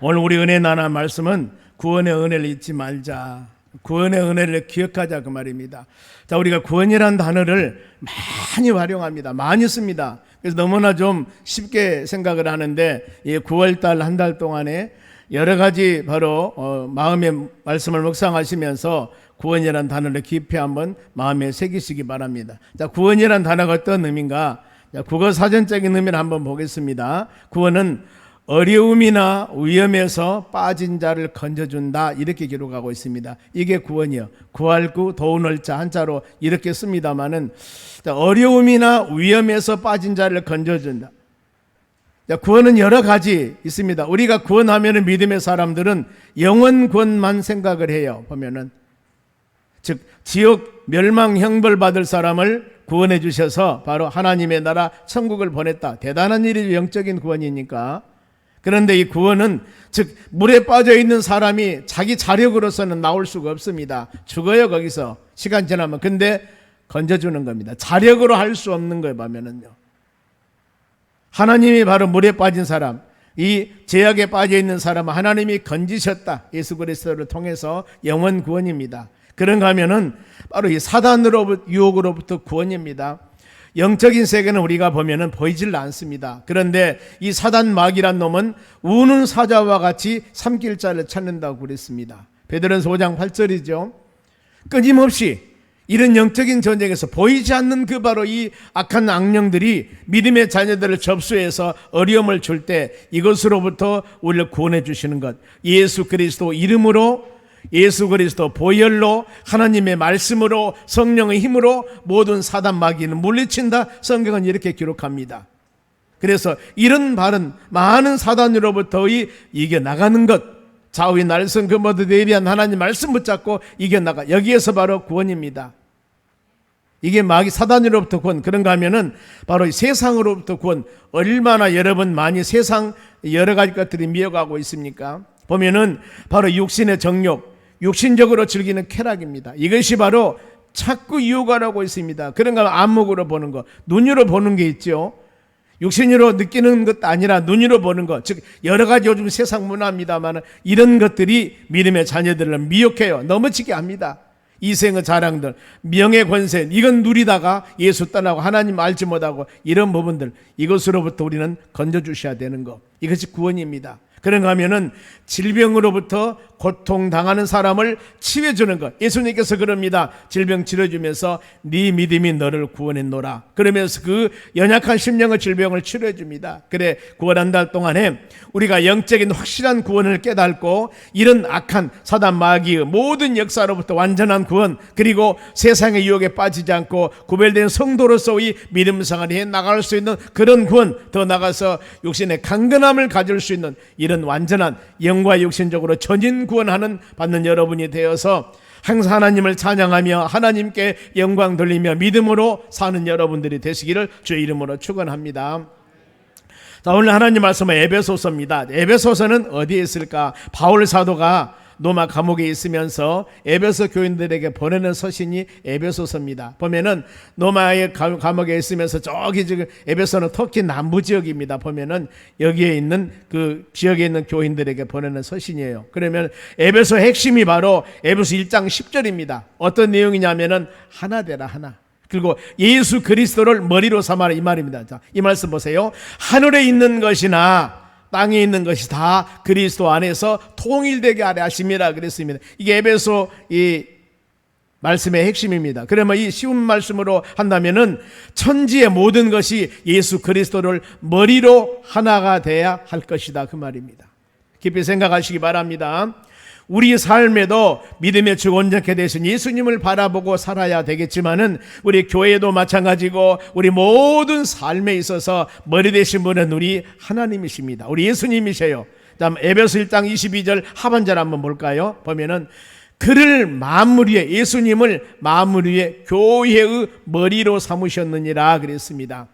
오늘 우리 은혜 나누는 말씀은 구원의 은혜를 잊지 말자, 구원의 은혜를 기억하자 그 말입니다. 자, 우리가 구원이라는 단어를 많이 활용합니다. 많이 씁니다. 그래서 너무나 좀 쉽게 생각을 하는데 이 9월달 한 달 동안에 여러 가지 바로 마음의 말씀을 묵상하시면서 구원이라는 단어를 깊이 한번 마음에 새기시기 바랍니다. 자, 구원이라는 단어가 어떤 의미인가? 자, 국어 사전적인 의미를 한번 보겠습니다. 구원은 어려움이나 위험에서 빠진 자를 건져준다, 이렇게 기록하고 있습니다. 이게 구원이요. 구할 구 도운을 자 한자로 이렇게 씁니다마는, 어려움이나 위험에서 빠진 자를 건져준다. 구원은 여러 가지 있습니다. 우리가 구원하면 믿음의 사람들은 영원 구원만 생각을 해요. 보면은 즉 지옥 멸망 형벌 받을 사람을 구원해 주셔서 바로 하나님의 나라 천국을 보냈다. 대단한 일이 영적인 구원이니까. 그런데 이 구원은 즉 물에 빠져 있는 사람이 자기 자력으로서는 나올 수가 없습니다. 죽어요, 거기서 시간 지나면. 근데 건져주는 겁니다. 자력으로 할 수 없는 거예요. 보면은요, 하나님이 바로 물에 빠진 사람, 이 죄악에 빠져 있는 사람은 하나님이 건지셨다. 예수 그리스도를 통해서 영원 구원입니다. 그런가 하면은 바로 이 사단으로부터, 유혹으로부터 구원입니다. 영적인 세계는 우리가 보면은 보이질 않습니다. 그런데 이 사단 마귀란 놈은 우는 사자와 같이 삼킬 자를 찾는다고 그랬습니다. 베드로전서 5장 8절이죠. 끊임없이 이런 영적인 전쟁에서 보이지 않는 그 바로 이 악한 악령들이 믿음의 자녀들을 접수해서 어려움을 줄 때 이것으로부터 우리를 구원해 주시는 것, 예수 그리스도 이름으로, 예수 그리스도 보혈로, 하나님의 말씀으로, 성령의 힘으로 모든 사단 마귀는 물리친다. 성경은 이렇게 기록합니다. 그래서 이런 바른 많은 사단으로부터의 이겨나가는 것, 좌우의 날선 그 모두 대비한 하나님 말씀 붙잡고 이겨나가, 여기에서 바로 구원입니다. 이게 마귀 사단으로부터 구원. 그런가 하면은 바로 이 세상으로부터 구원. 얼마나 여러분 많이 세상 여러 가지 것들이 미워가고 있습니까? 보면은 바로 육신의 정욕, 육신적으로 즐기는 쾌락입니다. 이것이 바로 자꾸 유혹하라고 있습니다. 그런가 하면 안목으로 보는 것, 눈으로 보는 게 있죠. 육신으로 느끼는 것도 아니라 눈으로 보는 것, 즉 여러 가지 요즘 세상 문화입니다만 이런 것들이 믿음의 자녀들을 미혹해요. 넘어지게 합니다. 이생의 자랑들, 명예 권세, 이건 누리다가 예수 떠나고 하나님 알지 못하고 이런 부분들, 이것으로부터 우리는 건져주셔야 되는 것, 이것이 구원입니다. 그런가 하면은 질병으로부터 고통당하는 사람을 치유해주는 것. 예수님께서 그럽니다. 질병 치료해주면서 네 믿음이 너를 구원했노라. 그러면서 그 연약한 심령의 질병을 치료해줍니다. 그래, 구원 한 달 동안에 우리가 영적인 확실한 구원을 깨닫고 이런 악한 사단 마귀의 모든 역사로부터 완전한 구원, 그리고 세상의 유혹에 빠지지 않고 구별된 성도로서의 믿음 생활에 나갈 수 있는 그런 구원, 더 나가서 육신의 강건함을 가질 수 있는 이런 완전한 영과 육신적으로 전인 구원하는 받는 여러분이 되어서 항상 하나님을 찬양하며 하나님께 영광 돌리며 믿음으로 사는 여러분들이 되시기를 주의 이름으로 축원합니다. 자, 오늘 하나님 말씀은 에베소서입니다. 에베소서는 어디에 있을까? 바울 사도가 로마 감옥에 있으면서 에베소 교인들에게 보내는 서신이 에베소서입니다. 보면은 로마의 감옥에 있으면서 저기 지금 에베소는 터키 남부 지역입니다. 보면은 여기에 있는 그 지역에 있는 교인들에게 보내는 서신이에요. 그러면 에베소의 핵심이 바로 에베소 1장 10절입니다. 어떤 내용이냐면은 하나 되라, 하나. 그리고 예수 그리스도를 머리로 삼아라, 이 말입니다. 자, 이 말씀 보세요. 하늘에 있는 것이나 땅에 있는 것이 다 그리스도 안에서 통일되게 하려 하심이라 그랬습니다. 이게 에베소 이 말씀의 핵심입니다. 그러면 이 쉬운 말씀으로 한다면은 천지의 모든 것이 예수 그리스도를 머리로 하나가 돼야 할 것이다, 그 말입니다. 깊이 생각하시기 바랍니다. 우리 삶에도 믿음의 주 온전케 되신 예수님을 바라보고 살아야 되겠지만은 우리 교회도 마찬가지고 우리 모든 삶에 있어서 머리 되신 분은 우리 하나님이십니다. 우리 예수님이세요. 다음 에베소 1장 22절 하반절 한번 볼까요? 보면은 그를 만물 위에, 예수님을 만물 위에 교회의 머리로 삼으셨느니라 그랬습니다.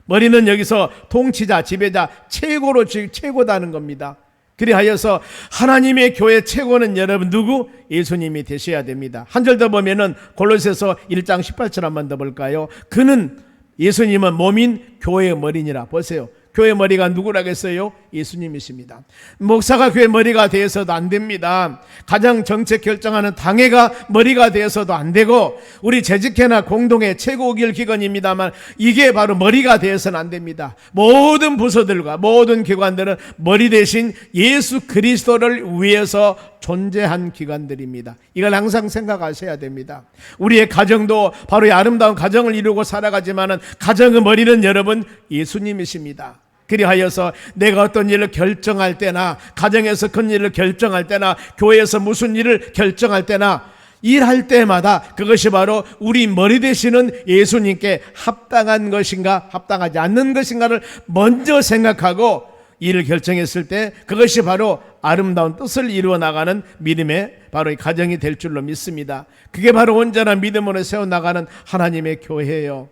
머리는 여기서 통치자, 지배자, 최고로 최고다는 겁니다. 그리하여서 하나님의 교회 최고는 여러분 누구? 예수님이 되셔야 됩니다. 한 절 더 보면은 골로새서 1장 18절 한번 더 볼까요? 그는, 예수님은 몸인 교회의 머리니라. 보세요. 교회 머리가 누구라겠어요? 예수님이십니다. 목사가 교회 머리가 되어서도 안 됩니다. 가정 정책 결정하는 당회가 머리가 되어서도 안 되고, 우리 재직회나 공동회 최고길 기관입니다만 이게 바로 머리가 되어서는 안 됩니다. 모든 부서들과 모든 기관들은 머리 대신 예수 그리스도를 위해서 존재한 기관들입니다. 이걸 항상 생각하셔야 됩니다. 우리의 가정도 바로 이 아름다운 가정을 이루고 살아가지만은 가정의 머리는 여러분 예수님이십니다. 그리하여서 내가 어떤 일을 결정할 때나, 가정에서 큰 일을 결정할 때나, 교회에서 무슨 일을 결정할 때나, 일할 때마다 그것이 바로 우리 머리 되시는 예수님께 합당한 것인가 합당하지 않는 것인가를 먼저 생각하고 일을 결정했을 때 그것이 바로 아름다운 뜻을 이루어 나가는 믿음의 바로 이 가정이 될 줄로 믿습니다. 그게 바로 온전한 믿음으로 세워나가는 하나님의 교회예요.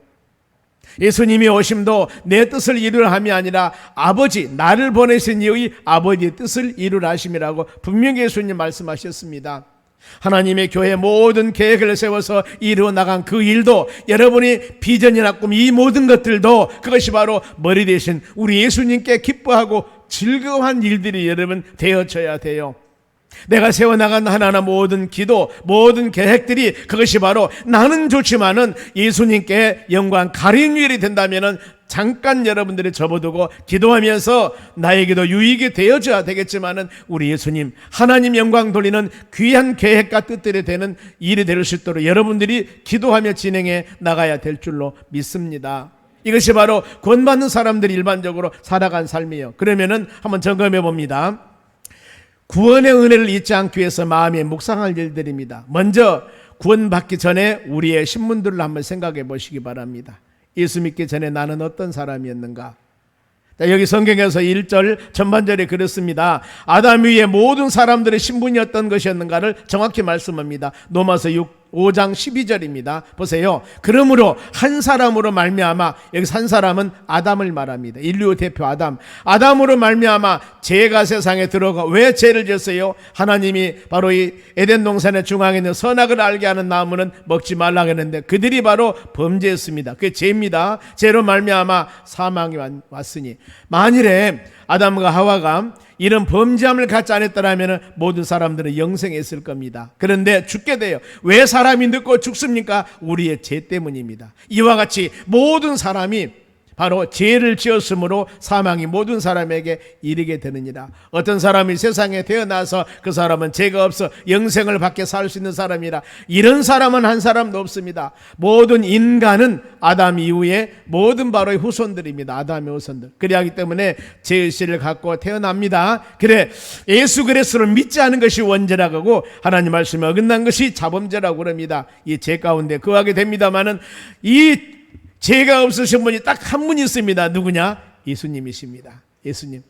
예수님이 오심도 내 뜻을 이루려 함이 아니라 아버지, 나를 보내신 이의 아버지의 뜻을 이루라 하심이라고 분명히 예수님 말씀하셨습니다. 하나님의 교회 모든 계획을 세워서 이루어 나간 그 일도, 여러분이 비전이나 꿈, 이 모든 것들도 그것이 바로 머리 대신 우리 예수님께 기뻐하고 즐거워한 일들이 여러분 되어져야 돼요. 내가 세워나간 하나하나 모든 기도, 모든 계획들이 그것이 바로 나는 좋지만은 예수님께 영광 가린 일이 된다면은 잠깐 여러분들이 접어두고 기도하면서 나에게도 유익이 되어져야 되겠지만은 우리 예수님 하나님 영광 돌리는 귀한 계획과 뜻들이 되는 일이 될 수 있도록 여러분들이 기도하며 진행해 나가야 될 줄로 믿습니다. 이것이 바로 구원받는 사람들이 일반적으로 살아간 삶이에요. 그러면은 한번 점검해 봅니다. 구원의 은혜를 잊지 않기 위해서 마음에 묵상할 일들입니다. 먼저 구원받기 전에 우리의 신분들을 한번 생각해 보시기 바랍니다. 예수 믿기 전에 나는 어떤 사람이었는가? 여기 성경에서 1절 전반절에 그렇습니다. 아담 위에 모든 사람들의 신분이 어떤 것이었는가를 정확히 말씀합니다. 로마서 5장 12절입니다. 보세요. 그러므로 한 사람으로 말미암아, 여기서 한 사람은 아담을 말합니다. 인류 대표 아담으로 말미암아 죄가 세상에 들어가. 왜 죄를 지었어요? 하나님이 바로 이 에덴 동산의 중앙에 있는 선악을 알게 하는 나무는 먹지 말라고 했는데 그들이 바로 범죄했습니다. 그게 죄입니다. 죄로 말미암아 사망이 왔으니, 만일에 아담과 하와가 이런 범죄함을 갖지 않았더라면 모든 사람들은 영생했을 겁니다. 그런데 죽게 돼요. 왜 사람이 늙고 죽습니까? 우리의 죄 때문입니다. 이와 같이 모든 사람이 바로 죄를 지었으므로 사망이 모든 사람에게 이르게 되느니라. 어떤 사람이 세상에 태어나서 그 사람은 죄가 없어 영생을 받게 살 수 있는 사람이라, 이런 사람은 한 사람도 없습니다. 모든 인간은 아담 이후에 모든 바로 후손들입니다. 아담의 후손들. 그래야하기 때문에 죄의식을 갖고 태어납니다. 그래, 예수 그리스도를 믿지 않은 것이 원죄라고, 하나님 말씀에 어긋난 것이 자범죄라고 그럽니다. 이 죄 가운데 거하게 됩니다마는 이 죄가 없으신 분이 딱 한 분 있습니다. 누구냐? 예수님이십니다. 예수님.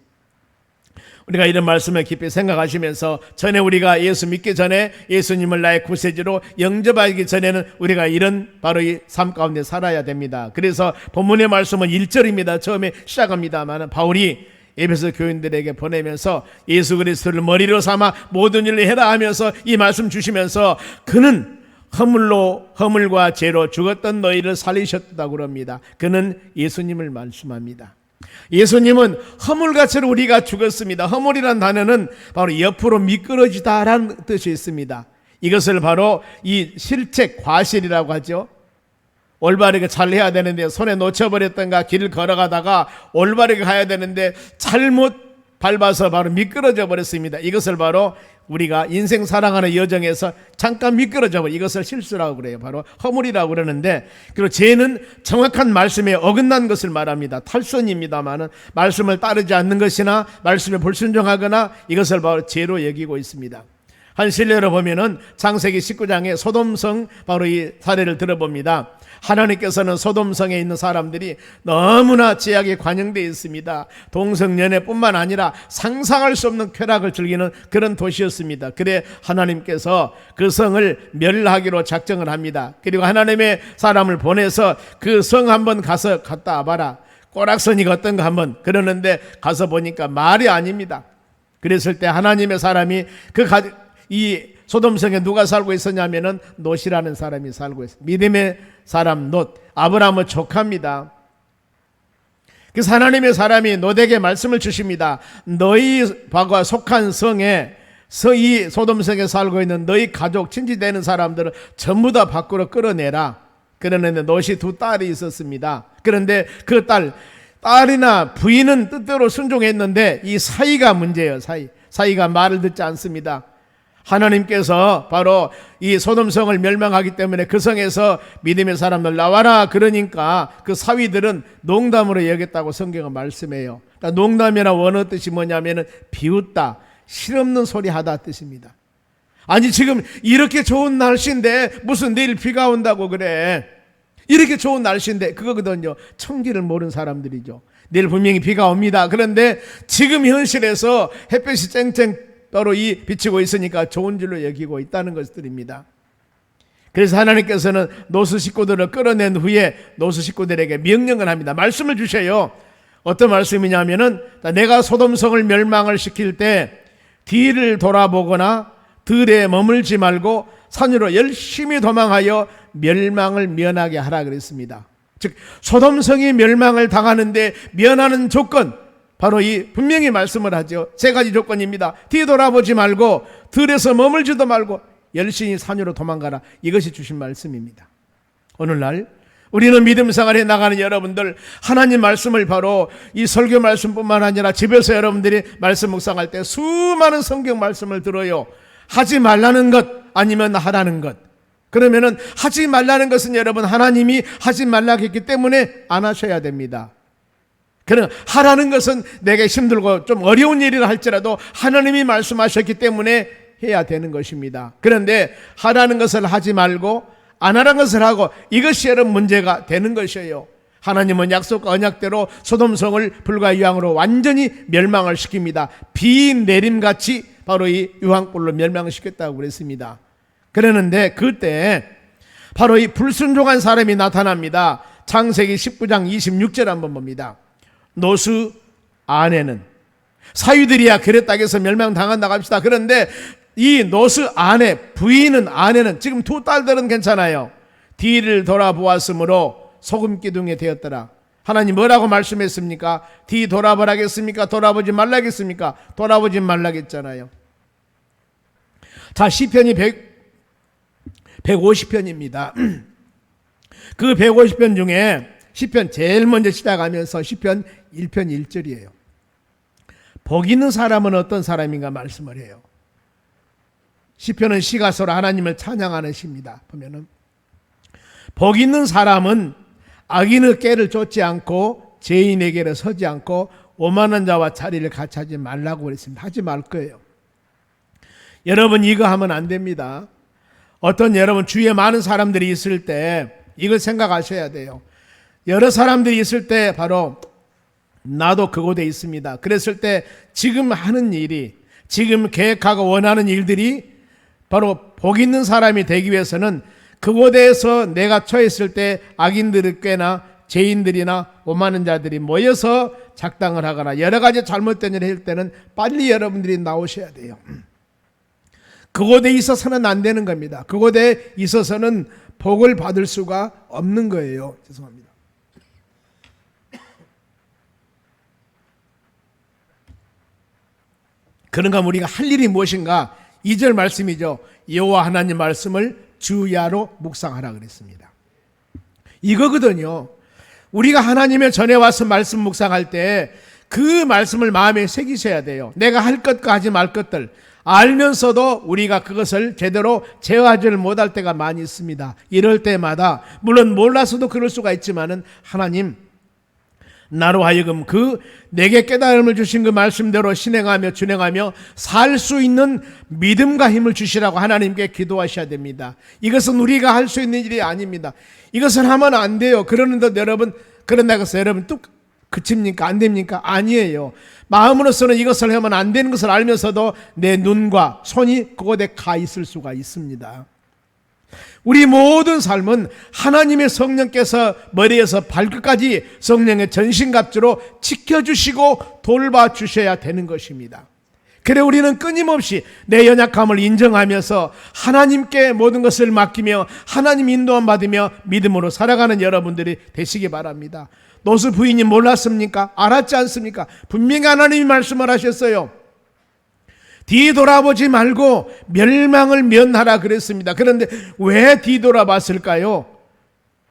우리가 이런 말씀을 깊이 생각하시면서, 전에 우리가 예수 믿기 전에 예수님을 나의 구세주로 영접하기 전에는 우리가 이런 바로 이 삶 가운데 살아야 됩니다. 그래서 본문의 말씀은 1절입니다. 처음에 시작합니다만 바울이 에베소 교인들에게 보내면서 예수 그리스도를 머리로 삼아 모든 일을 해라 하면서 이 말씀 주시면서, 그는 허물과 죄로 죽었던 너희를 살리셨다고 그럽니다. 그는 예수님을 말씀합니다. 예수님은 허물과 죄로 우리가 죽었습니다. 허물이란 단어는 바로 옆으로 미끄러지다라는 뜻이 있습니다. 이것을 바로 이 실책, 과실이라고 하죠. 올바르게 잘 해야 되는데 손에 놓쳐버렸던가, 길을 걸어가다가 올바르게 가야 되는데 잘못 밟아서 바로 미끄러져 버렸습니다. 이것을 바로 우리가 인생 살아가는 여정에서 잠깐 미끄러져 버려, 이것을 실수라고 그래요. 바로 허물이라고 그러는데, 그리고 죄는 정확한 말씀에 어긋난 것을 말합니다. 탈선입니다마는 말씀을 따르지 않는 것이나 말씀에 불순종하거나, 이것을 바로 죄로 여기고 있습니다. 한 실례로 보면은 창세기 19장에 소돔성 바로 이 사례를 들어봅니다. 하나님께서는 소돔성에 있는 사람들이 너무나 죄악에 관영되어 있습니다. 동성연애뿐만 아니라 상상할 수 없는 쾌락을 즐기는 그런 도시였습니다. 그래 하나님께서 그 성을 멸하기로 작정을 합니다. 그리고 하나님의 사람을 보내서 그 성 한번 가서 갔다 와봐라, 꼬락서니가 어떤가 한번 그러는데, 가서 보니까 말이 아닙니다. 그랬을 때 하나님의 사람이 이 소돔성에 누가 살고 있었냐면은 롯이라는 사람이 살고 있어요. 믿음의 사람 롯, 아브라함의 조카입니다. 그래서 하나님의 사람이 롯에게 말씀을 주십니다. 너희 바가 속한 성에 이 소돔성에 살고 있는 너희 가족 친지되는 사람들을 전부 다 밖으로 끌어내라. 그러는데 롯이 두 딸이 있었습니다. 그런데 그 딸이나 부인은 뜻대로 순종했는데 이 사이가 문제예요. 사이가 말을 듣지 않습니다. 하나님께서 바로 이 소돔성을 멸망하기 때문에 그 성에서 믿음의 사람들 나와라 그러니까 그 사위들은 농담으로 여겼다고 성경은 말씀해요. 그러니까 농담이나 원어 뜻이 뭐냐면은 비웃다, 실없는 소리 하다 뜻입니다. 아니 지금 이렇게 좋은 날씨인데 무슨 내일 비가 온다고 그래. 이렇게 좋은 날씨인데 그거거든요. 천기를 모르는 사람들이죠. 내일 분명히 비가 옵니다. 그런데 지금 현실에서 햇볕이 쨍쨍 바로 이 비치고 있으니까 좋은 줄로 여기고 있다는 것들입니다. 그래서 하나님께서는 노스 식구들을 끌어낸 후에 노스 식구들에게 명령을 합니다. 말씀을 주셔요. 어떤 말씀이냐면은 내가 소돔성을 멸망을 시킬 때 뒤를 돌아보거나 들에 머물지 말고 산으로 열심히 도망하여 멸망을 면하게 하라 그랬습니다. 즉 소돔성이 멸망을 당하는데 면하는 조건, 바로 이 분명히 말씀을 하죠. 세 가지 조건입니다. 뒤돌아보지 말고 들에서 머물지도 말고 열심히 산으로 도망가라. 이것이 주신 말씀입니다. 오늘날 우리는 믿음 생활에 나가는 여러분들, 하나님 말씀을 바로 이 설교 말씀뿐만 아니라 집에서 여러분들이 말씀 묵상할 때 수많은 성경 말씀을 들어요. 하지 말라는 것 아니면 하라는 것. 그러면은 하지 말라는 것은 여러분 하나님이 하지 말라고 했기 때문에 안 하셔야 됩니다. 그러나 하라는 것은 내게 힘들고 좀 어려운 일이라 할지라도 하나님이 말씀하셨기 때문에 해야 되는 것입니다. 그런데 하라는 것을 하지 말고 안 하라는 것을 하고, 이것이 여러분 문제가 되는 것이에요. 하나님은 약속과 언약대로 소돔성을 불과 유황으로 완전히 멸망을 시킵니다. 비 내림같이 바로 이 유황불로 멸망을 시켰다고 그랬습니다. 그러는데 그때 바로 이 불순종한 사람이 나타납니다. 창세기 19장 26절 한번 봅니다. 노스 아내는, 사위들이야 그랬다고 해서 멸망당한다고 합시다. 그런데 이 노스 아내, 부인은, 아내는, 지금 두 딸들은 괜찮아요. 뒤를 돌아보았으므로 소금 기둥이 되었더라. 하나님 뭐라고 말씀했습니까? 뒤 돌아보라겠습니까? 돌아보지 말라겠습니까? 돌아보지 말라겠잖아요. 자, 시편이 150편입니다. 그 150편 중에 시편 제일 먼저 시작하면서 시편 1편 1절이에요. 복 있는 사람은 어떤 사람인가 말씀을 해요. 시편은 시가서로 하나님을 찬양하는 시입니다. 보면은 복 있는 사람은 악인의 꾀를 쫓지 않고 죄인에게로 서지 않고 오만한 자와 자리를 같이 하지 말라고 그랬습니다. 하지 말 거예요. 여러분 이거 하면 안 됩니다. 어떤 여러분 주위에 많은 사람들이 있을 때 이걸 생각하셔야 돼요. 여러 사람들이 있을 때 바로 나도 그곳에 있습니다. 그랬을 때 지금 하는 일이, 지금 계획하고 원하는 일들이 바로 복 있는 사람이 되기 위해서는 그곳에서 내가 처했을 때 악인들의 꾀나 죄인들이나 오만한 자들이 모여서 작당을 하거나 여러 가지 잘못된 일을 할 때는 빨리 여러분들이 나오셔야 돼요. 그곳에 있어서는 안 되는 겁니다. 그곳에 있어서는 복을 받을 수가 없는 거예요. 죄송합니다. 그런가 우리가 할 일이 무엇인가? 2절 말씀이죠. 여호와 하나님 말씀을 주야로 묵상하라 그랬습니다. 이거거든요. 우리가 하나님의 전에 와서 말씀 묵상할 때 그 말씀을 마음에 새기셔야 돼요. 내가 할 것과 하지 말 것들 알면서도 우리가 그것을 제대로 제어하지를 못할 때가 많이 있습니다. 이럴 때마다 물론 몰라서도 그럴 수가 있지만은 하나님 나로 하여금 그 내게 깨달음을 주신 그 말씀대로 신행하며 준행하며 살 수 있는 믿음과 힘을 주시라고 하나님께 기도하셔야 됩니다. 이것은 우리가 할 수 있는 일이 아닙니다. 이것을 하면 안 돼요. 그러는데 여러분, 그런다고 해서 여러분 뚝 그칩니까? 안 됩니까? 아니에요. 마음으로서는 이것을 하면 안 되는 것을 알면서도 내 눈과 손이 그곳에 가 있을 수가 있습니다. 우리 모든 삶은 하나님의 성령께서 머리에서 발끝까지 성령의 전신갑주로 지켜주시고 돌봐주셔야 되는 것입니다. 그래 우리는 끊임없이 내 연약함을 인정하면서 하나님께 모든 것을 맡기며 하나님 인도함 받으며 믿음으로 살아가는 여러분들이 되시기 바랍니다. 노스 부인이 몰랐습니까? 알았지 않습니까? 분명히 하나님이 말씀을 하셨어요. 뒤돌아보지 말고 멸망을 면하라 그랬습니다. 그런데 왜 뒤돌아봤을까요?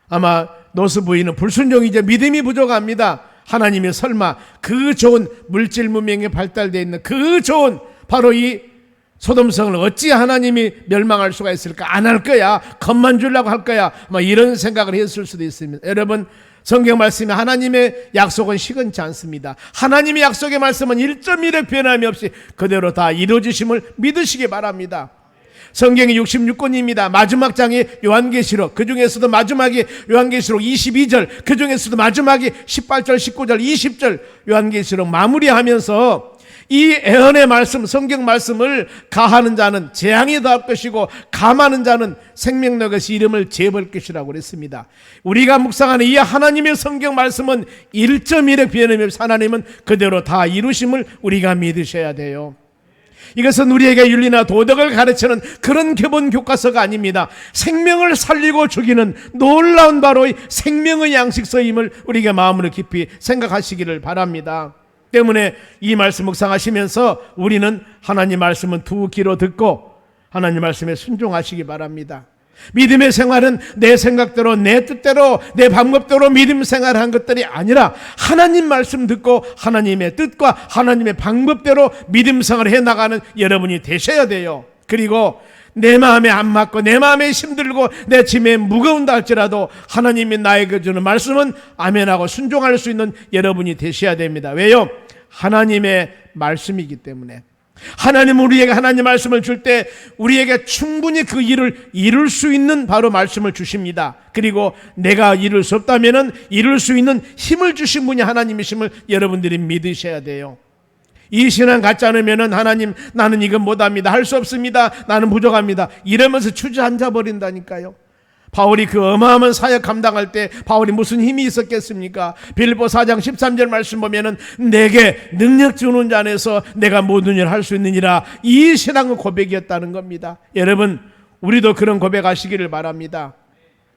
아마 노스 부인은 불순종이죠. 믿음이 부족합니다. 하나님이 설마 그 좋은 물질 문명에 발달되어 있는 그 좋은 바로 이 소돔성을 어찌 하나님이 멸망할 수가 있을까? 안 할 거야. 겁만 주려고 할 거야. 이런 생각을 했을 수도 있습니다. 여러분, 성경 말씀에 하나님의 약속은 시건치 않습니다. 하나님의 약속의 말씀은 1.1의 변함이 없이 그대로 다 이루어지심을 믿으시기 바랍니다. 성경이 66권입니다. 마지막 장이 요한계시록, 그 중에서도 마지막이 요한계시록 22절, 그 중에서도 마지막이 18절, 19절, 20절 요한계시록 마무리하면서 이 애언의 말씀, 성경 말씀을 가하는 자는 재앙이 더할 것이고 감하는 자는 생명의 것이 이름을 제벌 것이라고 그랬습니다. 우리가 묵상하는 이 하나님의 성경 말씀은 1.1의 변함이 없이 하나님은 그대로 다 이루심을 우리가 믿으셔야 돼요. 이것은 우리에게 윤리나 도덕을 가르치는 그런 기본 교과서가 아닙니다. 생명을 살리고 죽이는 놀라운 바로 생명의 양식서임을 우리가 마음으로 깊이 생각하시기를 바랍니다. 때문에 이 말씀 묵상하시면서 우리는 하나님 말씀은 두 귀로 듣고 하나님 말씀에 순종하시기 바랍니다. 믿음의 생활은 내 생각대로, 내 뜻대로, 내 방법대로 믿음 생활한 것들이 아니라 하나님 말씀 듣고 하나님의 뜻과 하나님의 방법대로 믿음 생활을 해나가는 여러분이 되셔야 돼요. 그리고 내 마음에 안 맞고 내 마음에 힘들고 내 짐에 무거운다 할지라도 하나님이 나에게 주는 말씀은 아멘하고 순종할 수 있는 여러분이 되셔야 됩니다. 왜요? 하나님의 말씀이기 때문에. 하나님은 우리에게 하나님 말씀을 줄 때 우리에게 충분히 그 일을 이룰 수 있는 바로 말씀을 주십니다. 그리고 내가 이룰 수 없다면 이룰 수 있는 힘을 주신 분이 하나님이심을 여러분들이 믿으셔야 돼요. 이 신앙 갖지 않으면 하나님 나는 이건 못합니다, 할 수 없습니다, 나는 부족합니다 이러면서 주저앉아 버린다니까요. 바울이 그 어마어마한 사역 감당할 때 바울이 무슨 힘이 있었겠습니까? 빌립보 4장 13절 말씀 보면은 내게 능력 주는 자 안에서 내가 모든 일을 할 수 있느니라, 이 신앙의 고백이었다는 겁니다. 여러분, 우리도 그런 고백하시기를 바랍니다.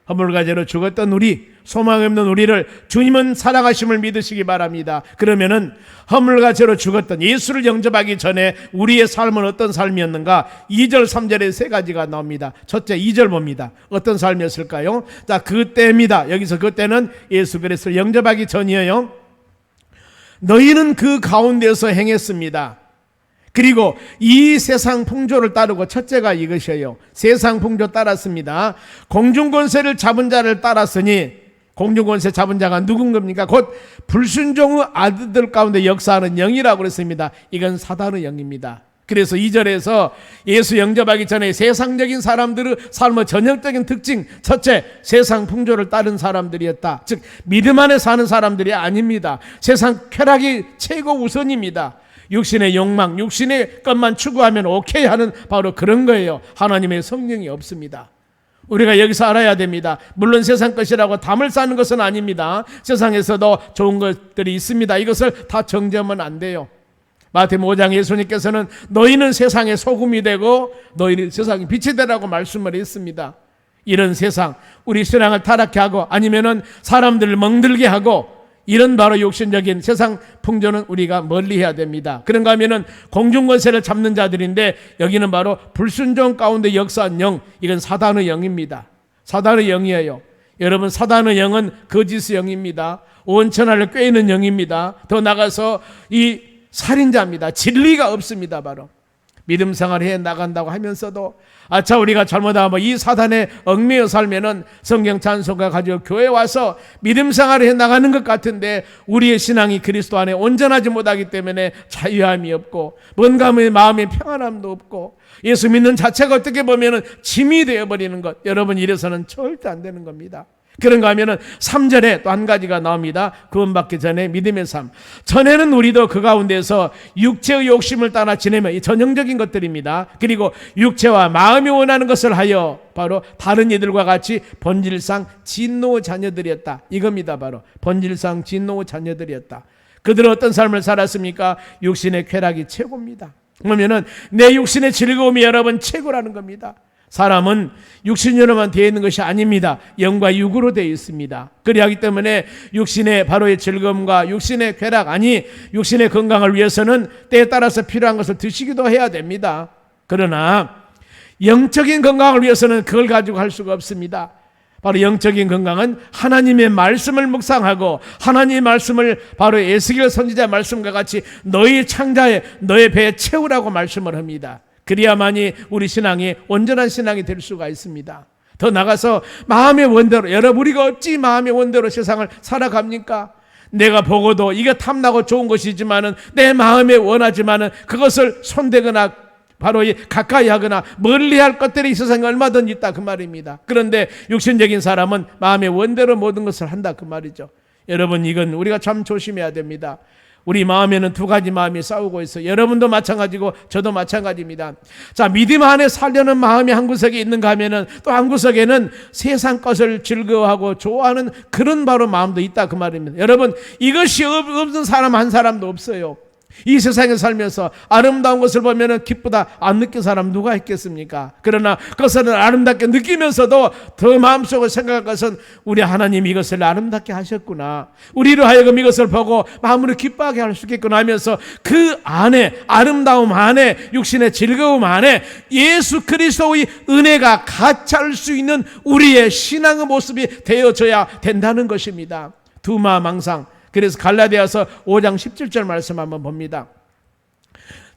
허물과제로 죽었던 우리, 소망 없는 우리를 주님은 사랑하심을 믿으시기 바랍니다. 그러면은 허물과제로 죽었던 예수를 영접하기 전에 우리의 삶은 어떤 삶이었는가? 2절 3절에 세 가지가 나옵니다. 첫째 2절 봅니다. 어떤 삶이었을까요? 자, 그때입니다. 여기서 그때는 예수 그리스도를 영접하기 전이에요. 너희는 그 가운데서 행했습니다. 그리고 이 세상 풍조를 따르고, 첫째가 이것이에요. 세상 풍조 따랐습니다. 공중권세를 잡은 자를 따랐으니, 공중권세 잡은 자가 누군 겁니까? 곧 불순종의 아들들 가운데 역사하는 영이라고 그랬습니다. 이건 사단의 영입니다. 그래서 2절에서 예수 영접하기 전에 세상적인 사람들의 삶의 전형적인 특징, 첫째, 세상 풍조를 따른 사람들이었다. 즉 믿음 안에 사는 사람들이 아닙니다. 세상 쾌락이 최고 우선입니다. 육신의 욕망, 육신의 것만 추구하면 오케이 하는 바로 그런 거예요. 하나님의 성령이 없습니다. 우리가 여기서 알아야 됩니다. 물론 세상 것이라고 담을 쌓는 것은 아닙니다. 세상에서도 좋은 것들이 있습니다. 이것을 다 정죄하면 안 돼요. 마태복음 5장 예수님께서는 너희는 세상의 소금이 되고 너희는 세상의 빛이 되라고 말씀을 했습니다. 이런 세상, 우리 신앙을 타락케 하고 아니면은 사람들을 멍들게 하고 이런 바로 욕심적인 세상 풍조는 우리가 멀리해야 됩니다. 그런가 하면은 공중권세를 잡는 자들인데 여기는 바로 불순종 가운데 역사한 영, 이건 사단의 영입니다. 사단의 영이에요. 여러분, 사단의 영은 거짓의 영입니다. 온천하를 꿰는 영입니다. 더 나가서 이 살인자입니다. 진리가 없습니다. 바로 믿음 생활을 해 나간다고 하면서도 아차 우리가 잘못하면 이 사단의 얽매여 살면은 성경 찬송가 가지고 교회 와서 믿음 생활을 해 나가는 것 같은데 우리의 신앙이 그리스도 안에 온전하지 못하기 때문에 자유함이 없고 뭔가 마음의 평안함도 없고 예수 믿는 자체가 어떻게 보면은 짐이 되어버리는 것, 여러분 이래서는 절대 안 되는 겁니다. 그런가 하면은 3절에 또 한 가지가 나옵니다. 구원받기 전에 믿음의 삶. 전에는 우리도 그 가운데서 육체의 욕심을 따라 지내며, 이 전형적인 것들입니다. 그리고 육체와 마음이 원하는 것을 하여 바로 다른 이들과 같이 본질상 진노의 자녀들이었다. 이겁니다. 바로 본질상 진노의 자녀들이었다. 그들은 어떤 삶을 살았습니까? 육신의 쾌락이 최고입니다. 그러면은 내 육신의 즐거움이 여러분 최고라는 겁니다. 사람은 육신으로만 되어 있는 것이 아닙니다. 영과 육으로 되어 있습니다. 그리하기 때문에 육신의 바로의 즐거움과 육신의 쾌락, 아니 육신의 건강을 위해서는 때에 따라서 필요한 것을 드시기도 해야 됩니다. 그러나 영적인 건강을 위해서는 그걸 가지고 할 수가 없습니다. 바로 영적인 건강은 하나님의 말씀을 묵상하고 하나님의 말씀을 바로 에스겔 선지자 말씀과 같이 너희 창자에 너의 배에 채우라고 말씀을 합니다. 그래야만이 우리 신앙이 온전한 신앙이 될 수가 있습니다. 더 나가서 마음의 원대로, 여러분 우리가 어찌 마음의 원대로 세상을 살아갑니까? 내가 보고도 이게 탐나고 좋은 것이지만은 내 마음에 원하지만은 그것을 손대거나 바로 가까이 하거나 멀리 할 것들이 이 세상에 얼마든지 있다 그 말입니다. 그런데 육신적인 사람은 마음의 원대로 모든 것을 한다 그 말이죠. 여러분 이건 우리가 참 조심해야 됩니다. 우리 마음에는 두 가지 마음이 싸우고 있어요. 여러분도 마찬가지고 저도 마찬가지입니다. 자, 믿음 안에 살려는 마음이 한 구석에 있는가 하면은 또 한 구석에는 세상 것을 즐거워하고 좋아하는 그런 바로 마음도 있다 그 말입니다. 여러분 이것이 없는 사람 한 사람도 없어요. 이 세상에 살면서 아름다운 것을 보면 기쁘다 안 느낀 사람 누가 있겠습니까? 그러나 그것을 아름답게 느끼면서도 더 마음속으로 생각할 것은 우리 하나님이 이것을 아름답게 하셨구나, 우리로 하여금 이것을 보고 마음으로 기뻐하게 할 수 있겠구나 하면서 그 안에 아름다움 안에 육신의 즐거움 안에 예수 그리스도의 은혜가 가찰 수 있는 우리의 신앙의 모습이 되어져야 된다는 것입니다. 두마망상. 그래서 갈라디아서 5장 17절 말씀 한번 봅니다.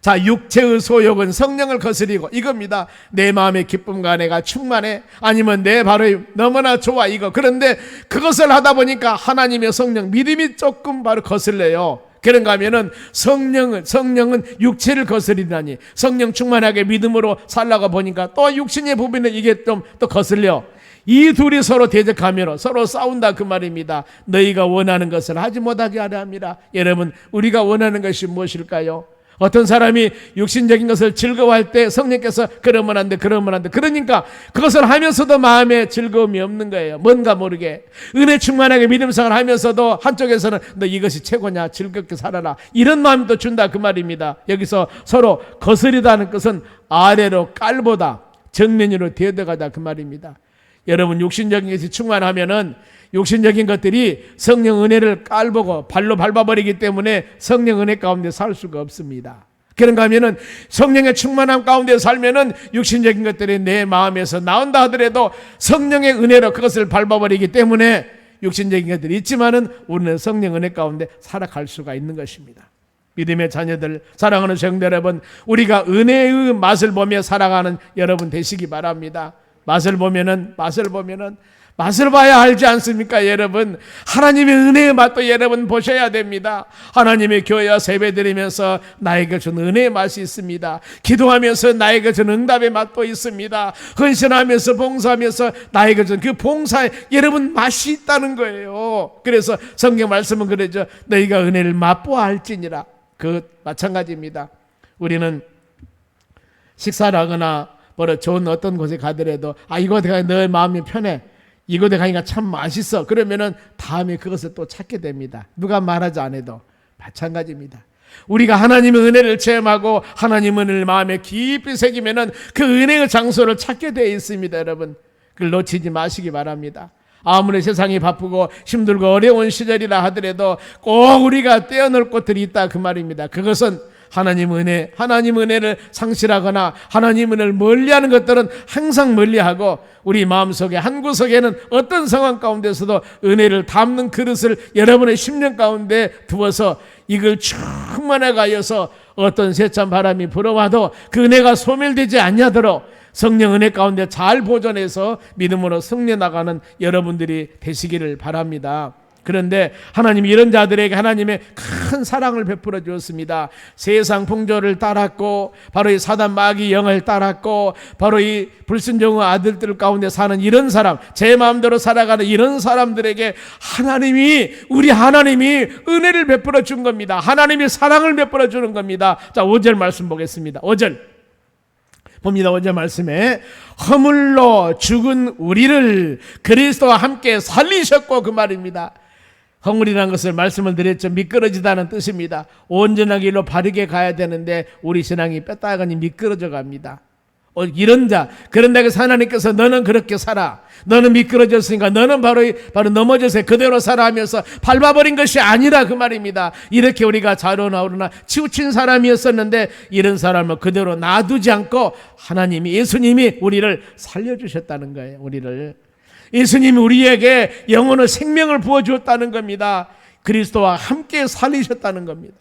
자, 육체의 소욕은 성령을 거스리고 이겁니다. 내 마음의 기쁨과 내가 충만해, 아니면 내 바로 너무나 좋아 이거. 그런데 그것을 하다 보니까 하나님의 성령, 믿음이 조금 바로 거슬려요. 그런가 하면은 성령은 육체를 거스리다니, 성령 충만하게 믿음으로 살다가 보니까 또 육신의 부분은 이게 좀 또 거슬려. 이 둘이 서로 대적하며 서로 싸운다 그 말입니다. 너희가 원하는 것을 하지 못하게 하려 합니다. 여러분 우리가 원하는 것이 무엇일까요? 어떤 사람이 육신적인 것을 즐거워할 때 성령께서 그러면 안 돼, 그러면 안 돼. 그러니까 그것을 하면서도 마음에 즐거움이 없는 거예요. 뭔가 모르게 은혜 충만하게 믿음생활 하면서도 한쪽에서는 너 이것이 최고냐, 즐겁게 살아라, 이런 마음이 또 준다 그 말입니다. 여기서 서로 거스리다는 것은 아래로 깔보다 정면으로 되어가다 그 말입니다. 여러분 육신적인 것이 충만하면은 육신적인 것들이 성령 은혜를 깔보고 발로 밟아버리기 때문에 성령 은혜 가운데 살 수가 없습니다. 그런가 하면은 성령의 충만함 가운데 살면은 육신적인 것들이 내 마음에서 나온다 하더라도 성령의 은혜로 그것을 밟아버리기 때문에 육신적인 것들이 있지만은 우리는 성령 은혜 가운데 살아갈 수가 있는 것입니다. 믿음의 자녀들, 사랑하는 성도 여러분, 우리가 은혜의 맛을 보며 살아가는 여러분 되시기 바랍니다. 맛을 봐야 알지 않습니까? 여러분 하나님의 은혜의 맛도 여러분 보셔야 됩니다. 하나님의 교회와 세배드리면서 나에게 준 은혜의 맛이 있습니다. 기도하면서 나에게 준 응답의 맛도 있습니다. 헌신하면서 봉사하면서 나에게 준 그 봉사에 여러분 맛이 있다는 거예요. 그래서 성경 말씀은 그러죠. 너희가 은혜를 맛보아 할지니라. 그 마찬가지입니다. 우리는 식사를 하거나 좋은 어떤 곳에 가더라도 이곳에 가니까 너의 마음이 편해, 이곳에 가니까 참 맛있어, 그러면은 다음에 그것을 또 찾게 됩니다. 누가 말하지 않아도 마찬가지입니다. 우리가 하나님의 은혜를 체험하고 하나님의 은혜를 마음에 깊이 새기면은 그 은혜의 장소를 찾게 되어 있습니다. 여러분 그걸 놓치지 마시기 바랍니다. 아무리 세상이 바쁘고 힘들고 어려운 시절이라 하더라도 꼭 우리가 떼어놓을 것들이 있다 그 말입니다. 그것은 하나님 은혜를 상실하거나 하나님 은혜를 멀리하는 것들은 항상 멀리하고 우리 마음속에 한 구석에는 어떤 상황 가운데서도 은혜를 담는 그릇을 여러분의 심령 가운데 두어서 이걸 충만하게 하여서 어떤 세찬 바람이 불어와도 그 은혜가 소멸되지 않냐도록 성령 은혜 가운데 잘 보존해서 믿음으로 승리해 나가는 여러분들이 되시기를 바랍니다. 그런데 하나님이 이런 자들에게 하나님의 큰 사랑을 베풀어 주었습니다. 세상 풍조를 따랐고 바로 이 사단 마귀 영을 따랐고 바로 이 불순종의 아들들 가운데 사는 이런 사람, 제 마음대로 살아가는 이런 사람들에게 우리 하나님이 은혜를 베풀어 준 겁니다. 하나님이 사랑을 베풀어 주는 겁니다. 자, 5절 말씀 보겠습니다. 5절 봅니다. 5절 말씀에 허물로 죽은 우리를 그리스도와 함께 살리셨고 그 말입니다. 허물이라는 것을 말씀을 드렸죠. 미끄러지다는 뜻입니다. 온전하게 일로 바르게 가야 되는데 우리 신앙이 뼈다귀니 미끄러져 갑니다. 이런 자, 그런 데서 하나님께서 너는 그렇게 살아, 너는 미끄러졌으니까 너는 바로 넘어져서 그대로 살아 하면서 밟아버린 것이 아니라 그 말입니다. 이렇게 우리가 자로나오르나 치우친 사람이었었는데 이런 사람을 그대로 놔두지 않고 하나님이, 예수님이 우리를 살려주셨다는 거예요. 우리를, 예수님이 우리에게 영혼의 생명을 부어주었다는 겁니다. 그리스도와 함께 살리셨다는 겁니다.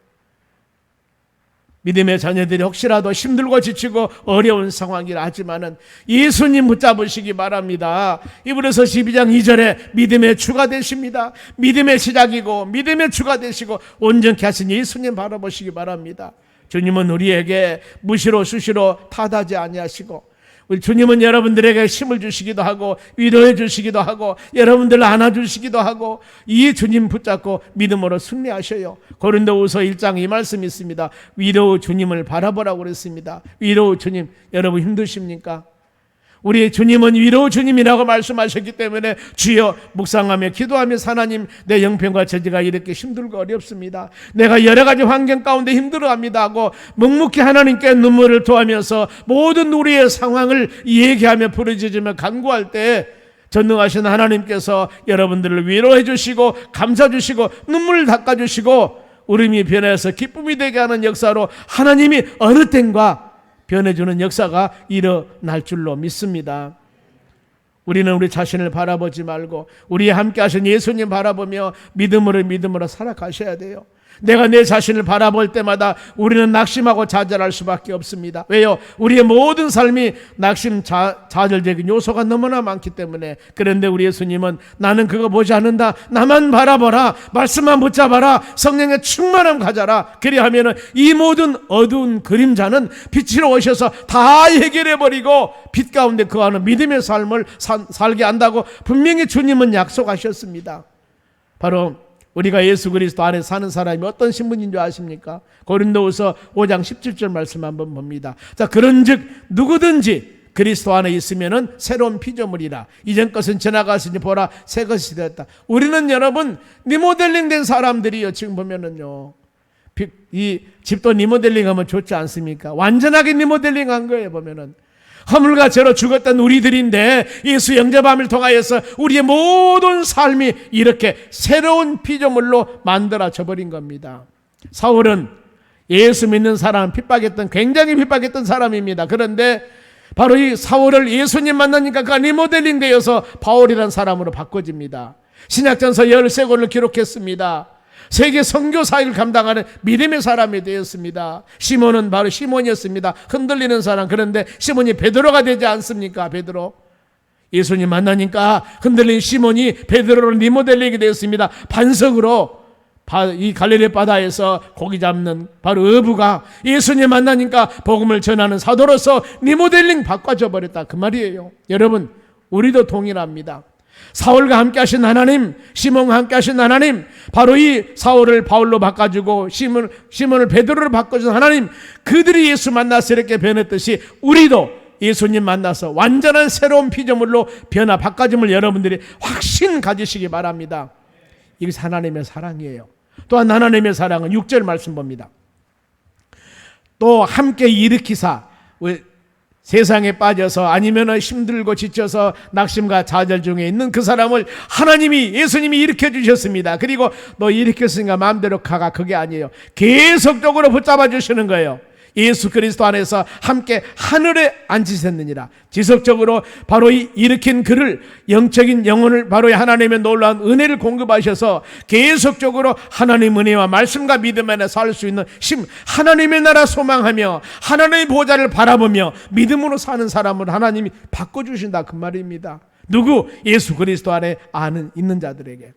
믿음의 자녀들이 혹시라도 힘들고 지치고 어려운 상황이라 하지만은 예수님 붙잡으시기 바랍니다. 이브리서 12장 2절에 믿음의 주가 되십니다. 믿음의 시작이고 믿음의 주가 되시고 온전케 하신 예수님 바라보시기 바랍니다. 주님은 우리에게 무시로 수시로 탓하지 아니하시고, 우리 주님은 여러분들에게 힘을 주시기도 하고 위로해 주시기도 하고 여러분들을 안아주시기도 하고, 이 주님 붙잡고 믿음으로 승리하셔요. 고린도후서 1장 이 말씀이 있습니다. 위로 주님을 바라보라고 그랬습니다. 위로 주님, 여러분 힘드십니까? 우리 주님은 위로 주님이라고 말씀하셨기 때문에 주여 묵상하며 기도하며 하나님, 내 형편과 처지가 이렇게 힘들고 어렵습니다. 내가 여러 가지 환경 가운데 힘들어합니다 하고 묵묵히 하나님께 눈물을 토하면서 모든 우리의 상황을 얘기하며 부르짖으며 간구할 때 전능하신 하나님께서 여러분들을 위로해 주시고 감싸 주시고 눈물을 닦아 주시고 울음이 변해서 기쁨이 되게 하는 역사로 하나님이 어느 땐가 변해주는 역사가 일어날 줄로 믿습니다. 우리는 우리 자신을 바라보지 말고 우리 함께 하신 예수님 바라보며 믿음으로 살아가셔야 돼요. 내가 내 자신을 바라볼 때마다 우리는 낙심하고 좌절할 수밖에 없습니다. 왜요? 우리의 모든 삶이 낙심, 좌절적인 요소가 너무나 많기 때문에. 그런데 우리 예수님은 나는 그거 보지 않는다, 나만 바라보라, 말씀만 붙잡아라, 성령의 충만함 가져라, 그리하면 이 모든 어두운 그림자는 빛으로 오셔서 다 해결해버리고 빛 가운데 거하는 믿음의 삶을 살게 한다고 분명히 주님은 약속하셨습니다. 바로 우리가 예수 그리스도 안에 사는 사람이 어떤 신분인 줄 아십니까? 고린도후서 5장 17절 말씀 한번 봅니다. 자, 그런즉 누구든지 그리스도 안에 있으면은 새로운 피조물이라, 이전 것은 지나갔으니 보라 새 것이 되었다. 우리는 여러분 리모델링 된 사람들이요. 지금 보면은요, 이 집도 리모델링 하면 좋지 않습니까? 완전하게 리모델링 한 거예요. 보면은 허물과 죄로 죽었던 우리들인데 예수 영접함을 통하여서 우리의 모든 삶이 이렇게 새로운 피조물로 만들어져 버린 겁니다. 사울은 예수 믿는 사람 핍박했던, 굉장히 핍박했던 사람입니다. 그런데 바로 이 사울을 예수님 만나니까 그가 리모델링 되어서 바울이라는 사람으로 바꿔집니다. 신약전서 13권을 기록했습니다. 세계 선교사역을 감당하는 믿음의 사람이 되었습니다. 시몬은 바로 시몬이었습니다. 흔들리는 사람. 그런데 시몬이 베드로가 되지 않습니까? 베드로. 예수님 만나니까 흔들린 시몬이 베드로로 리모델링이 되었습니다. 반석으로 이 갈릴리 바다에서 고기 잡는 바로 어부가 예수님 만나니까 복음을 전하는 사도로서 리모델링 바꿔줘 버렸다, 그 말이에요. 여러분, 우리도 동일합니다. 사울과 함께 하신 하나님, 시몬과 함께 하신 하나님, 바로 이 사울을 바울로 바꿔주고 시몬을 베드로로 바꿔준 하나님, 그들이 예수 만나서 이렇게 변했듯이 우리도 예수님 만나서 완전한 새로운 피조물로 변화 바꿔짐을 여러분들이 확신 가지시기 바랍니다. 이것이 하나님의 사랑이에요. 또한 하나님의 사랑은 6절 말씀 봅니다. 또 함께 일으키사, 세상에 빠져서 아니면 힘들고 지쳐서 낙심과 좌절 중에 있는 그 사람을 하나님이, 예수님이 일으켜 주셨습니다. 그리고 너 일으켰으니까 마음대로 가가, 그게 아니에요. 계속적으로 붙잡아 주시는 거예요. 예수 그리스도 안에서 함께 하늘에 앉으셨느니라. 지속적으로 바로 이 일으킨 그를, 영적인 영혼을 바로 하나님의 놀라운 은혜를 공급하셔서 계속적으로 하나님 은혜와 말씀과 믿음 안에 살 수 있는 힘, 하나님의 나라 소망하며 하나님의 보좌를 바라보며 믿음으로 사는 사람을 하나님이 바꿔주신다, 그 말입니다. 누구? 예수 그리스도 안에 있는 자들에게.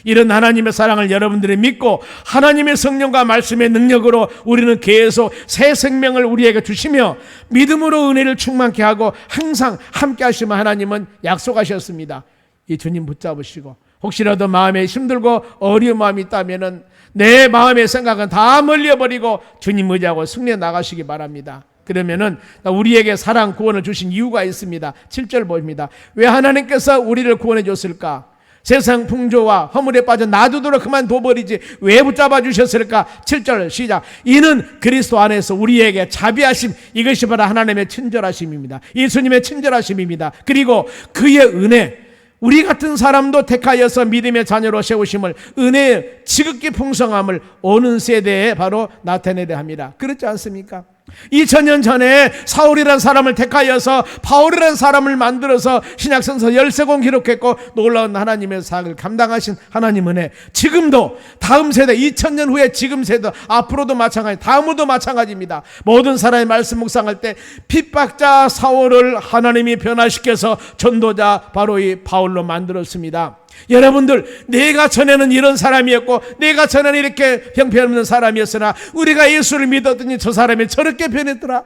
이런 하나님의 사랑을 여러분들이 믿고 하나님의 성령과 말씀의 능력으로 우리는 계속 새 생명을 우리에게 주시며 믿음으로 은혜를 충만케 하고 항상 함께 하시면 하나님은 약속하셨습니다. 이 주님 붙잡으시고, 혹시라도 마음에 힘들고 어려운 마음이 있다면 내 마음의 생각은 다 멀려버리고 주님 의지하고 승리해 나가시기 바랍니다. 그러면은 우리에게 사랑 구원을 주신 이유가 있습니다. 7절 보입니다. 왜 하나님께서 우리를 구원해 줬을까? 세상 풍조와 허물에 빠져 놔두도록 그만둬버리지 왜 붙잡아 주셨을까? 7절 시작. 이는 그리스도 안에서 우리에게 자비하심, 이것이 바로 하나님의 친절하심입니다. 예수님의 친절하심입니다. 그리고 그의 은혜, 우리 같은 사람도 택하여서 믿음의 자녀로 세우심을, 은혜의 지극히 풍성함을 오는 세대에 바로 나타내려 합니다. 그렇지 않습니까? 2000년 전에 사울이라는 사람을 택하여서 바울이라는 사람을 만들어서 신약성서 13권 기록했고 놀라운 하나님의 사역을 감당하신 하나님 은혜, 지금도 다음 세대 2000년 후에 지금 세대 앞으로도 마찬가지, 다음으로도 마찬가지입니다. 모든 사람이 말씀 묵상할 때 핍박자 사울을 하나님이 변화시켜서 전도자 바로 이 바울로 만들었습니다. 여러분들, 내가 전에는 이런 사람이었고 내가 전에는 이렇게 형편없는 사람이었으나 우리가 예수를 믿었더니 저 사람이 저렇게 변했더라.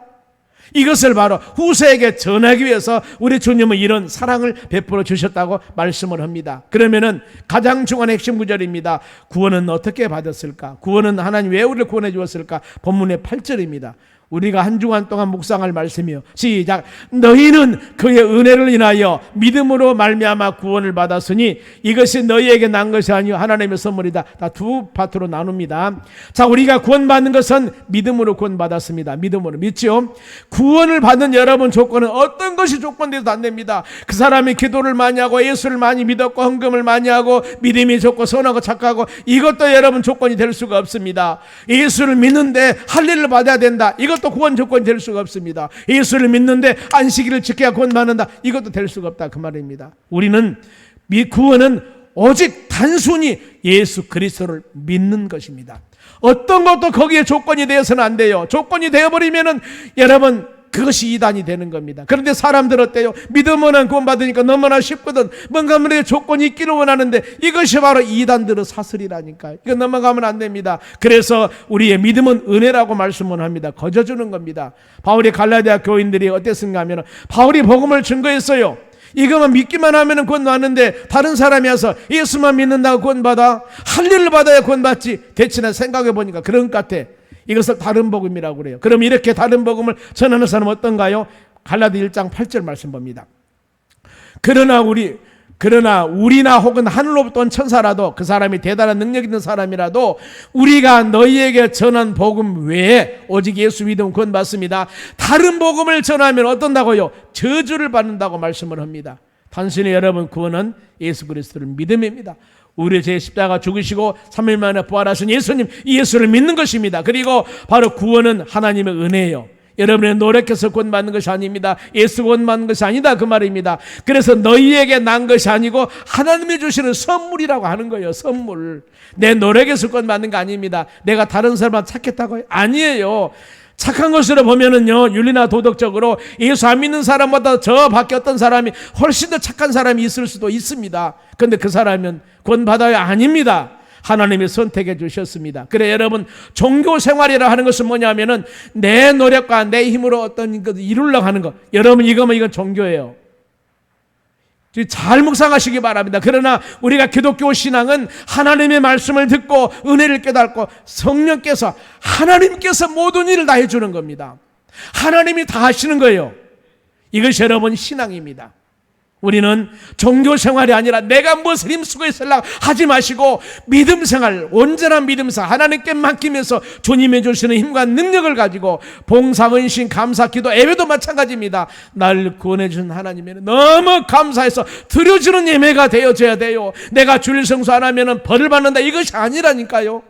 이것을 바로 후세에게 전하기 위해서 우리 주님은 이런 사랑을 베풀어 주셨다고 말씀을 합니다. 그러면은 가장 중요한 핵심 구절입니다. 구원은 어떻게 받았을까? 구원은 하나님 왜 우리를 구원해 주었을까? 본문의 8절입니다. 우리가 한 주간 동안 묵상할 말씀이요. 시작. 너희는 그의 은혜를 인하여 믿음으로 말미암아 구원을 받았으니 이것이 너희에게 난 것이 아니요 하나님의 선물이다. 다 두 파트로 나눕니다. 자, 우리가 구원받는 것은 믿음으로 구원받았습니다. 믿음으로 믿죠. 구원을 받는 여러분 조건은 어떤 것이 조건돼도 안 됩니다. 그 사람이 기도를 많이 하고 예수를 많이 믿었고 헌금을 많이 하고 믿음이 좋고 선하고 착하고 이것도 여러분 조건이 될 수가 없습니다. 예수를 믿는데 할례를 받아야 된다. 이것도 구원 조건이 될 수가 없습니다. 예수를 믿는데 안식일을 지켜야 구원받는다. 이것도 될 수가 없다. 그 말입니다. 우리는 구원은 오직 단순히 예수 그리스도를 믿는 것입니다. 어떤 것도 거기에 조건이 되어서는 안 돼요. 조건이 되어버리면은 여러분 그것이 이단이 되는 겁니다. 그런데 사람들 어때요? 믿으면 구원받으니까 너무나 쉽거든. 뭔가 문에 조건이 있기를 원하는데 이것이 바로 이단들의 사슬이라니까요. 이거 넘어가면 안 됩니다. 그래서 우리의 믿음은 은혜라고 말씀을 합니다. 거저주는 겁니다. 바울이 갈라디아 교인들이 어땠는가 하면 바울이 복음을 증거했어요. 이것만 믿기만 하면 구원받는데 다른 사람이 와서 예수만 믿는다고 구원받아? 할례를 받아야 구원받지. 대체나 생각해 보니까 그런 것 같아. 이것을 다른 복음이라고 그래요. 그럼 이렇게 다른 복음을 전하는 사람은 어떤가요? 갈라디 1장 8절 말씀 봅니다. 그러나 우리나 혹은 하늘로부터 온 천사라도, 그 사람이 대단한 능력 있는 사람이라도 우리가 너희에게 전한 복음 외에 오직 예수 믿으면 구원받습니다. 다른 복음을 전하면 어떤다고요? 저주를 받는다고 말씀을 합니다. 단순히 여러분 구원은 예수 그리스도를 믿음입니다. 우리 제 십자가 죽으시고 3일 만에 부활하신 예수님, 이 예수를 믿는 것입니다. 그리고 바로 구원은 하나님의 은혜예요. 여러분의 노력해서 구원받는 것이 아닙니다. 예수 구원받는 것이 아니다 그 말입니다. 그래서 너희에게 난 것이 아니고 하나님이 주시는 선물이라고 하는 거예요. 선물. 내 노력에서 구원받는 거 아닙니다. 내가 다른 사람한테 착했다고요? 아니에요. 착한 것으로 보면은요, 윤리나 도덕적으로 예수 안 믿는 사람보다 저 밖에 어떤 사람이 훨씬 더 착한 사람이 있을 수도 있습니다. 그런데 그 사람은 구원받아야 아닙니다. 하나님이 선택해 주셨습니다. 그래 여러분, 종교 생활이라 하는 것은 뭐냐면은 내 노력과 내 힘으로 어떤 것을 이루려고 하는 것. 여러분 이건 종교예요. 잘 묵상하시기 바랍니다. 그러나 우리가 기독교 신앙은 하나님의 말씀을 듣고 은혜를 깨닫고 성령께서 하나님께서 모든 일을 다 해주는 겁니다. 하나님이 다 하시는 거예요. 이것이 여러분 신앙입니다. 우리는 종교 생활이 아니라 내가 무엇을 힘쓰고 있으려고 하지 마시고 믿음 생활, 온전한 믿음 생활, 하나님께 맡기면서 주님이 주시는 힘과 능력을 가지고 봉사, 헌신, 감사, 기도, 예배도 마찬가지입니다. 나를 구원해 주신 하나님에는 너무 감사해서 드려주는 예배가 되어져야 돼요. 내가 주일 성수 안 하면 벌을 받는다, 이것이 아니라니까요.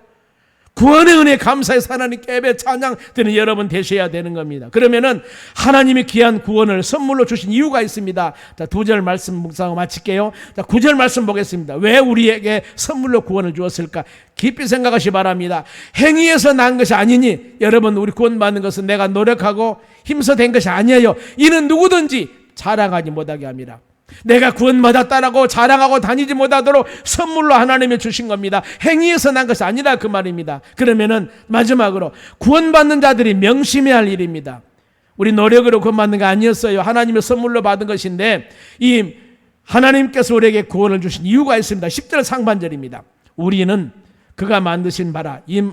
구원의 은혜 감사해서 하나님께 예배 찬양 드리는 여러분 되셔야 되는 겁니다. 그러면은 하나님이 귀한 구원을 선물로 주신 이유가 있습니다. 자, 2절 말씀 묵상하고 마칠게요. 자, 9절 말씀 보겠습니다. 왜 우리에게 선물로 구원을 주었을까? 깊이 생각하시 바랍니다. 행위에서 난 것이 아니니, 여러분 우리 구원받는 것은 내가 노력하고 힘써 된 것이 아니에요. 이는 누구든지 자랑하지 못하게 합니다. 내가 구원받았다라고 자랑하고 다니지 못하도록 선물로 하나님이 주신 겁니다. 행위에서 난 것이 아니라 그 말입니다. 그러면은 마지막으로 구원받는 자들이 명심해야 할 일입니다. 우리 노력으로 구원받는 거 아니었어요. 하나님의 선물로 받은 것인데 이 하나님께서 우리에게 구원을 주신 이유가 있습니다. 10절 상반절입니다. 우리는 그가 만드신 바라. 이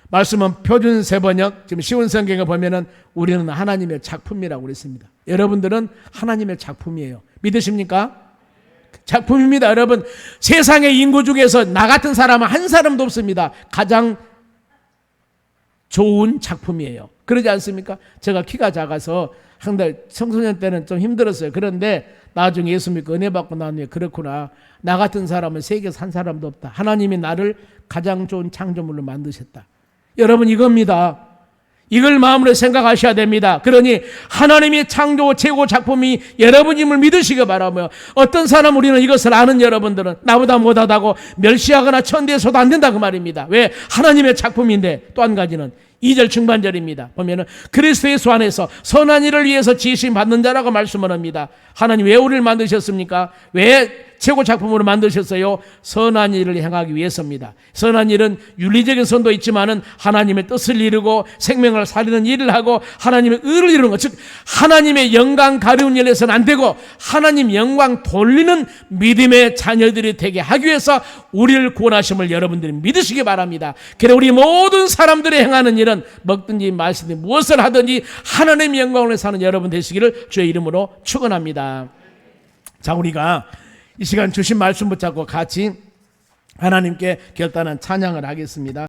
말씀은 표준 세번역, 지금 쉬운 성경에 보면은 우리는 하나님의 작품이라고 그랬습니다. 여러분들은 하나님의 작품이에요. 믿으십니까? 작품입니다. 여러분, 세상의 인구 중에서 나 같은 사람은 한 사람도 없습니다. 가장 좋은 작품이에요. 그러지 않습니까? 제가 키가 작아서 한 달 청소년 때는 좀 힘들었어요. 그런데 나중에 예수 믿고 은혜 받고 난 후에 그렇구나. 나 같은 사람은 세계에서 한 사람도 없다. 하나님이 나를 가장 좋은 창조물로 만드셨다. 여러분, 이겁니다. 이걸 마음으로 생각하셔야 됩니다. 그러니 하나님의 창조 최고 작품이 여러분임을 믿으시기 바라며, 어떤 사람, 우리는 이것을 아는 여러분들은 나보다 못하다고 멸시하거나 천대해서도 안 된다 그 말입니다. 왜? 하나님의 작품인데. 또 한 가지는 2절 중반절입니다. 보면은 그리스도 예수 안에서 선한 일을 위해서 지으심 받는 자라고 말씀을 합니다. 하나님 왜 우리를 만드셨습니까? 왜 최고 작품으로 만드셨어요? 선한 일을 행하기 위해서입니다. 선한 일은 윤리적인 선도 있지만은 하나님의 뜻을 이루고 생명을 살리는 일을 하고 하나님의 의를 이루는 것, 즉 하나님의 영광 가리운 일을 해서는 안 되고 하나님 영광 돌리는 믿음의 자녀들이 되게 하기 위해서 우리를 구원하심을 여러분들이 믿으시기 바랍니다. 그래, 우리 모든 사람들이 행하는 일은 먹든지 마시든지 무엇을 하든지 하나님의 영광을 사는 여러분 되시기를 주의 이름으로 축원합니다. 자, 우리가 이 시간 주신 말씀 붙잡고 같이 하나님께 결단한 찬양을 하겠습니다.